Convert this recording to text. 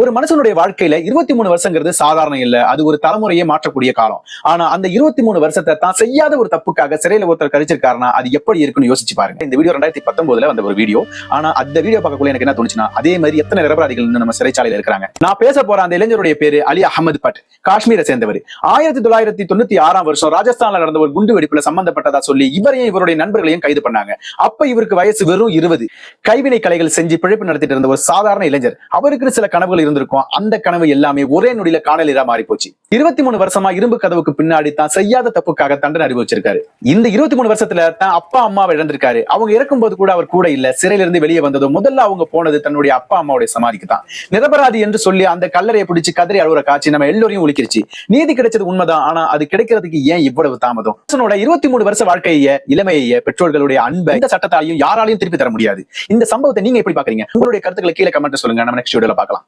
ஒரு மனுஷனுடைய வாழ்க்கையில 23 வருஷங்கிறது சாதாரணம் இல்ல. அது ஒரு தலைமுறையை மாற்றக்கூடிய காலம். ஆனா அந்த 23 வருஷத்தை தான் செய்யாத ஒரு தப்புக்காக சிறையில ஒருத்தர் கழிச்சிருக்காருன்னா அது எப்படி இருக்குன்னு யோசிச்சு பாருங்க. இந்த வீடியோ 2019 வந்த ஒரு வீடியோ. ஆனா அந்த வீடியோ பார்க்கக்குள்ள எனக்கு என்ன தோணுச்சுன்னா, அதே மாதிரி எத்தனை நிரபராதிகள் நம்ம சிறைச்சாலையில இருக்கிறாங்க. நான் பேச போற அந்த இளைஞருடைய பேரு அலி அகமது பட், காஷ்மீரை சேர்ந்தவர். 1996 வருஷம் ராஜஸ்தான்ல நடந்த ஒரு குண்டு வெடிப்புல சம்பந்தப்பட்டதா சொல்லி இவரையும் இவருடைய நண்பர்களையும் கைது பண்ணாங்க. அப்ப இவருக்கு வயசு வெறும் 20. கைவினை கலைகள் செஞ்சு பிழைப்பு நடத்திட்டு இருந்த ஒரு சாதாரண இளைஞர். அவருக்கு சில கனவுகள் இருந்திருக்கும். அந்த கனவு எல்லாமே ஒரே நொடியில காணலா மாறி போச்சு. 23 வருஷமா இரும்பு கதவுக்கு பின்னாடி தான் செய்யாத தப்புக்காக தண்டனை அனுபவிச்சிருக்காரு. இந்த 23 வருஷத்துல தான் அப்பா அம்மாவை இழந்திருக்காரு. அவங்க இறக்கும்போது கூட அவர் கூட இல்ல. சிறையில இருந்து வெளியே வந்ததும் முதல்ல அவங்க போனது தன்னுடைய அப்பா அம்மாவுடைய சமாதிக்கு தான். நிரபராதி என்று சொல்லி அந்த கல்லறையை பிடிச்சு கதறி அழுவுற காட்சி நம்ம எல்லோரையும் ஒலிக்கிருச்சு. நீதி கிடைச்சது உண்மைதான். ஆனா அது கிடைக்கிறதுக்கு ஏன் இவ்வளவு தாமதம்? 23 வருஷ வாழ்க்கைய, இளமைய, பெற்றோர்களுடைய அன்பை இந்த சட்டத்தாலையும் யாராலையும் திருப்பி தர முடியாது. இந்த சம்பவத்தை நீங்க எப்படி பாக்குறீங்க? உங்களுடைய கருத்துக்களை கீழே கமெண்ட் சொல்லுங்க. நம்ம நெக்ஸ்ட் வீடியோல பார்க்கலாம்.